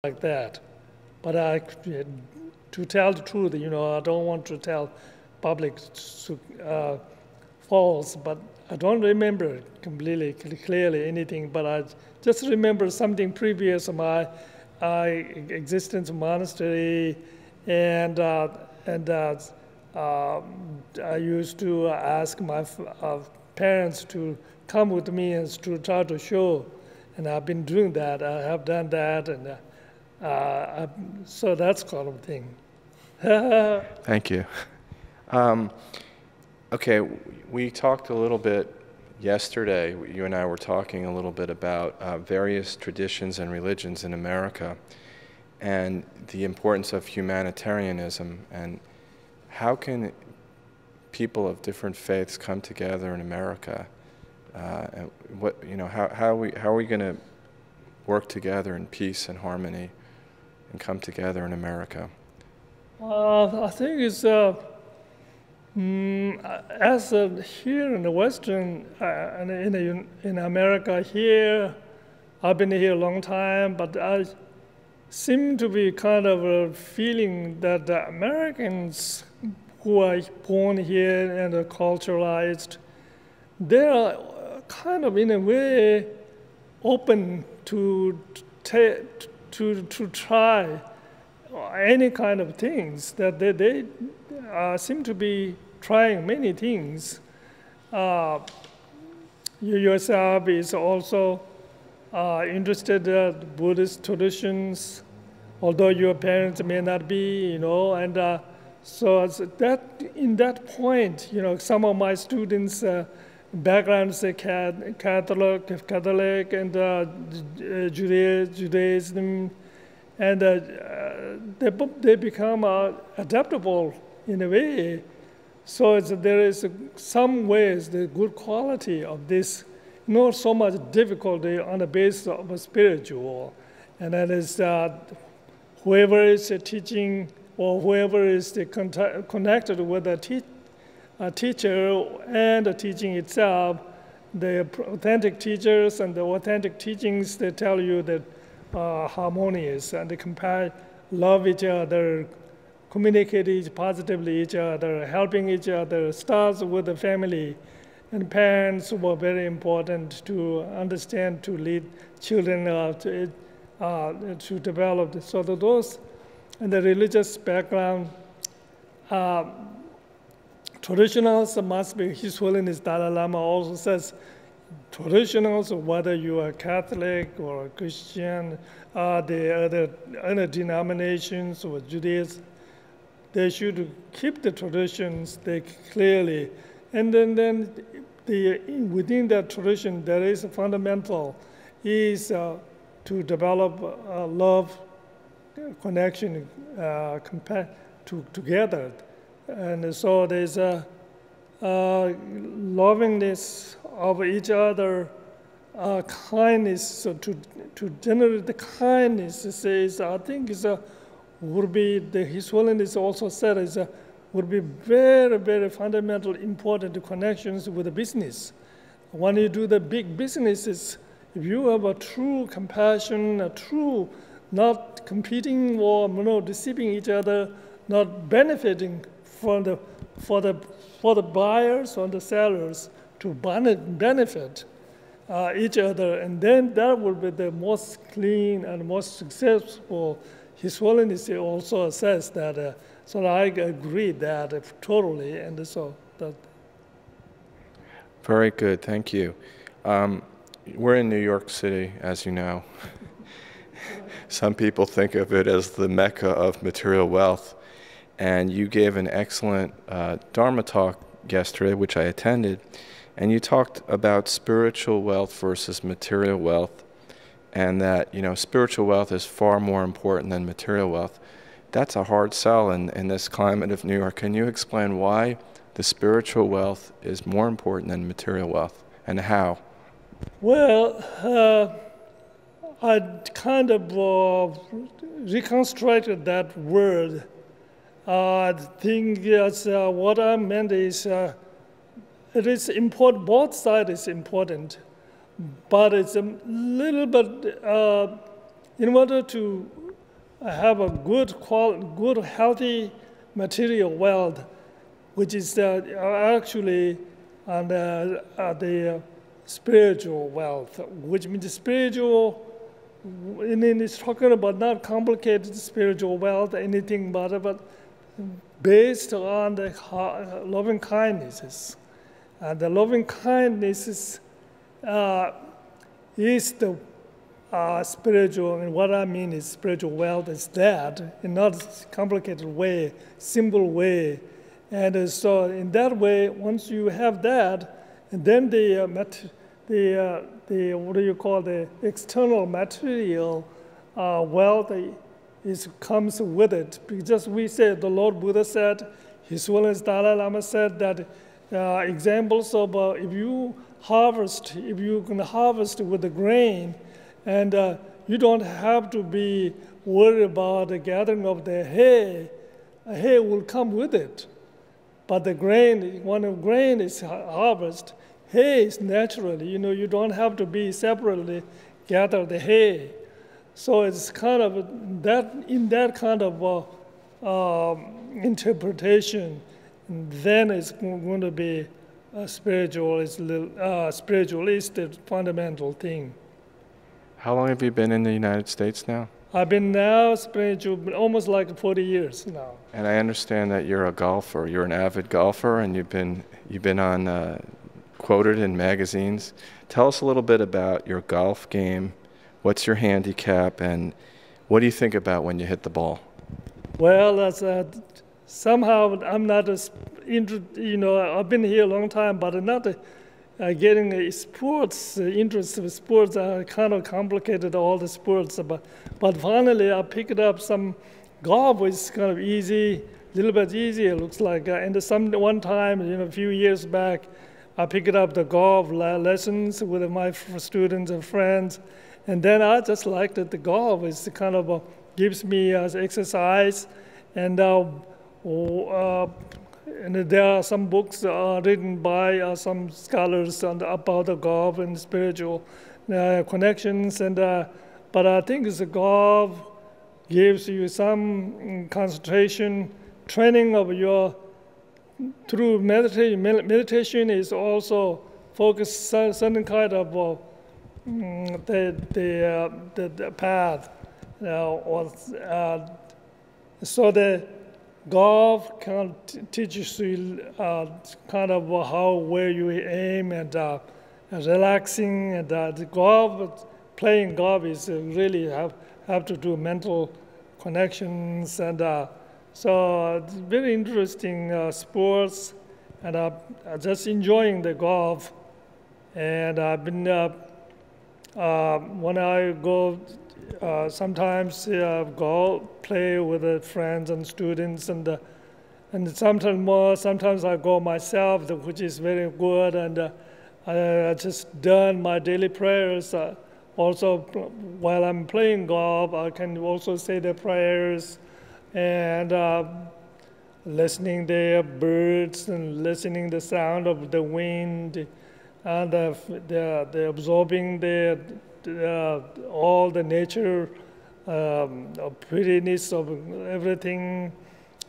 like that. But to tell the truth, I don't want to tell public false, but I don't remember completely clearly anything, but I just remember something previous, my existence in monastery, and I used to ask my parents to come with me and to try to show, and I've been doing that. I have done that, and so that's kind of thing. Thank you. Okay, we talked a little bit yesterday, you and I were talking a little bit about various traditions and religions in America and the importance of humanitarianism, and how can people of different faiths come together in America? And how are we going to work together in peace and harmony and come together in America? I think it's as here in the Western, in America here, I've been here a long time, but I seem to be kind of feeling that the Americans who are born here and are culturalized, they are kind of in a way open to try any kind of things, that they seem to be trying many things. You yourself is also interested in Buddhist traditions, although your parents may not be, and so that in that point, some of my students' backgrounds are Catholic, and Judaism, and they become adaptable in a way. So there is some ways the good quality of this, not so much difficulty on the basis of a spiritual, and that is whoever is teaching or whoever is connected with a teacher and the teaching itself, the authentic teachers and the authentic teachings, they tell you that harmonious, and they compare, love each other, communicate positively each other, helping each other, starts with the family. And parents were very important to understand, to lead children to develop. So those and the religious background, traditionals must be, His Holiness Dalai Lama also says, traditionals, whether you are Catholic or Christian, the other denominations or Judaism, they should keep the traditions they clearly. And then within that tradition, there is a fundamental is to develop love, connection, together. And so there's a lovingness of each other, kindness. So to generate the kindness, says, I think would be, His Holiness also said, would be very, very fundamental, important connections with the business. When you do the big businesses, if you have a true compassion, a true not competing or deceiving each other, not benefiting for the buyers or the sellers to benefit each other, and then that will be the most clean and most successful. His Holiness also says that. So I agree that totally, and so that. Very good, thank you. We're in New York City, as you know. Some people think of it as the Mecca of material wealth, and you gave an excellent Dharma talk yesterday, which I attended, and you talked about spiritual wealth versus material wealth, and that spiritual wealth is far more important than material wealth. That's a hard sell in this climate of New York. Can you explain why the spiritual wealth is more important than material wealth, and how? Well, I kind of reconstructed that word. I think what I meant is it is important, both sides is important, but it's a little bit, in order to have a good healthy material wealth, which is actually the spiritual wealth, which means spiritual. And then it's talking about not complicated spiritual wealth, anything but based on the loving kindnesses. And the loving kindnesses is the spiritual, and what I mean is spiritual wealth is that, in not a complicated way, simple way. And so in that way, once you have that, and then the what do you call, the external material wealth comes with it. Because we said, the Lord Buddha said, His Holiness Dalai Lama said that examples of if you can harvest with the grain, and you don't have to be worried about the gathering of the hay. Hay will come with it. But the grain, when the grain is harvested, hay is naturally, you don't have to be separately gather the hay. So it's kind of that, in that kind of interpretation, then it's going to be spiritualist the fundamental thing. How long have you been in the United States now? I've been now spiritual almost like 40 years now. And I understand that you're a golfer. You're an avid golfer, and you've been on quoted in magazines. Tell us a little bit about your golf game. What's your handicap, and what do you think about when you hit the ball? Well, that's somehow I'm not I've been here a long time, but not getting a sports interest in sports are kind of complicated, all the sports. But finally, I picked up some golf, which is kind of easy, a little bit easier, looks like. And one time, a few years back, I picked up the golf lessons with my students and friends. And then I just liked that the golf is kind of gives me exercise. And there are some books written by some scholars about the golf and spiritual connections. But I think the golf gives you some concentration, training of your through meditation. Meditation is also focused on certain kind of the path, so the golf kind of teaches you kind of where you aim and relaxing, and the playing golf is really have to do mental connections, and so it's very interesting sports, and I'm just enjoying the golf. And I've been when I go. Sometimes go play with friends and students, and sometimes I go myself, which is very good. And I just done my daily prayers. Also, while I'm playing golf, I can also say the prayers and listening the birds and listening the sound of the wind, and the absorbing all the nature, prettiness of everything,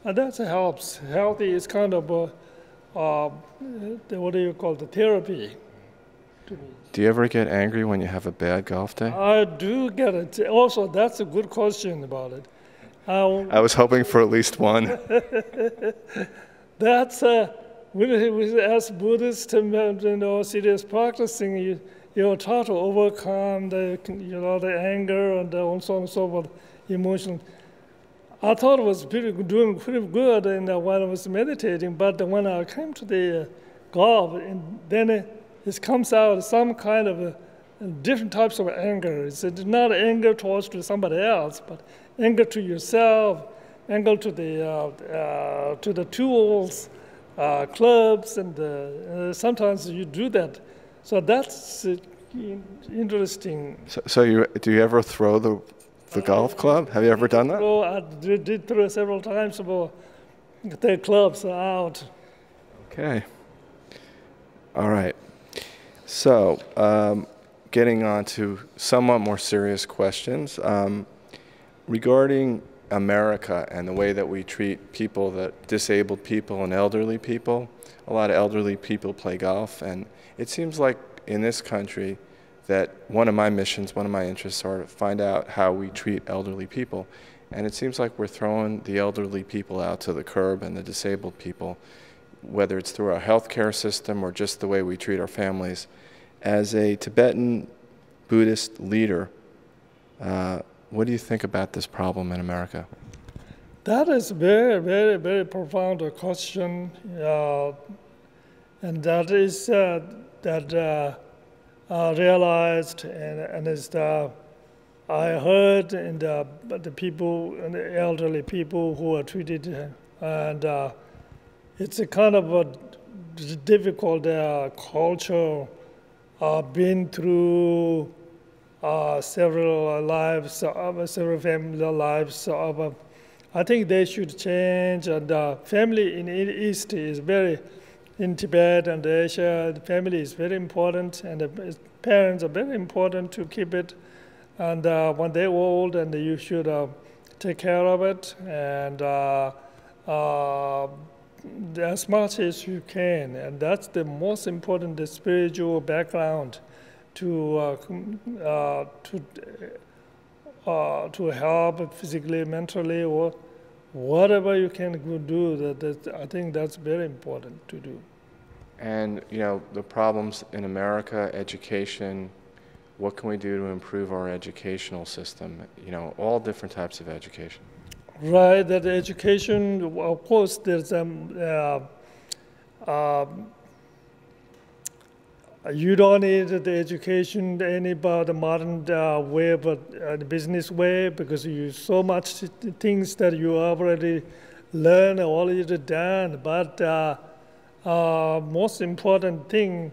and that helps. Healthy is kind of what do you call the therapy to me. Do you ever get angry when you have a bad golf day? I do get it. Also, that's a good question about it. I was hoping for at least one. That's as Buddhists, serious practicing, you're taught to overcome the anger and so on and so forth, emotion. I thought it was doing pretty good while I was meditating, but when I came to the golf, and then it comes out some kind of different types of anger. It's not anger towards somebody else, but anger to yourself, anger to the tools, clubs, and sometimes you do that. So that's interesting. So do you ever throw the golf club? Have you ever done that? I did throw several times, but the clubs are out. Okay. All right. So getting on to somewhat more serious questions. Regarding America and the way that we treat people, disabled people and elderly people, a lot of elderly people play golf, and it seems like in this country that one of my missions, one of my interests are to find out how we treat elderly people. And it seems like we're throwing the elderly people out to the curb and the disabled people, whether it's through our healthcare system or just the way we treat our families. As a Tibetan Buddhist leader, what do you think about this problem in America? That is very, very, very profound question, and that is realized, and is I heard in the people, and the elderly people who are treated, and it's a kind of a difficult culture, been through several lives, several family lives. I think they should change, and family in the East is very, in Tibet and Asia, the family is very important, and the parents are very important to keep it. And when they're old, and you should take care of it, and as much as you can. And that's the most important, the spiritual background to help physically, mentally, or whatever you can do. I think that's very important to do. And the problems in America, education. What can we do to improve our educational system? All different types of education. Right, that education, of course, there's you don't need the education any about the modern way, but the business way, because you so much things that you already learned, already done. But most important thing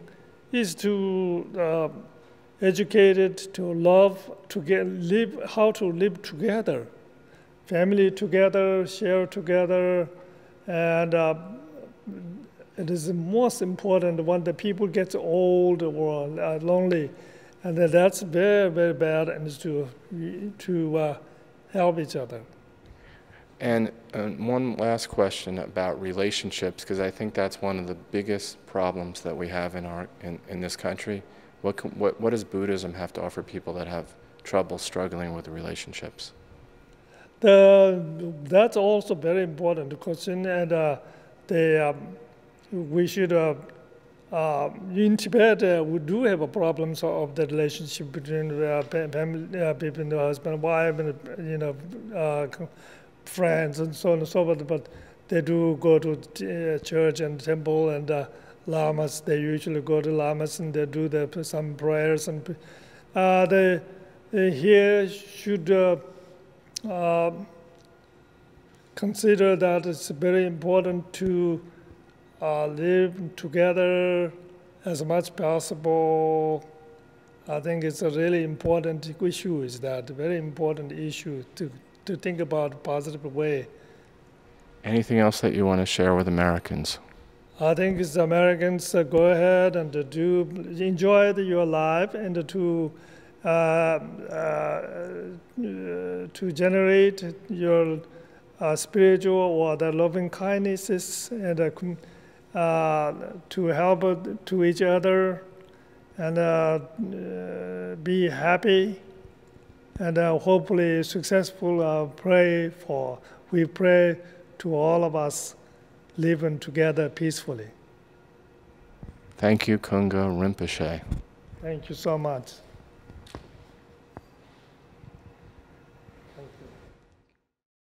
is to educated to love, live, how to live together, family together, share together, and it is the most important when the people get old or lonely, and that's very, very bad, and to help each other. And one last question about relationships, because I think that's one of the biggest problems that we have in this country. What does Buddhism have to offer people that have trouble struggling with relationships? That's also very important question, and we should, in Tibet, we do have a problems of the relationship between family, people, husband, wife, and friends, and so on and so forth. But they do go to church and temple, and lamas, they usually go to lamas and they do some prayers, and they here should consider that it's very important to live together as much as possible. I think it's a really important issue, is that a very important issue to think about a positive way. Anything else that you want to share with Americans? I think it's Americans go ahead and enjoy your life, and to generate your spiritual or the loving kindnesses, and to help to each other, and be happy, and hopefully successful. We pray to all of us living together peacefully. Thank you, Kunga Rinpoche. Thank you so much.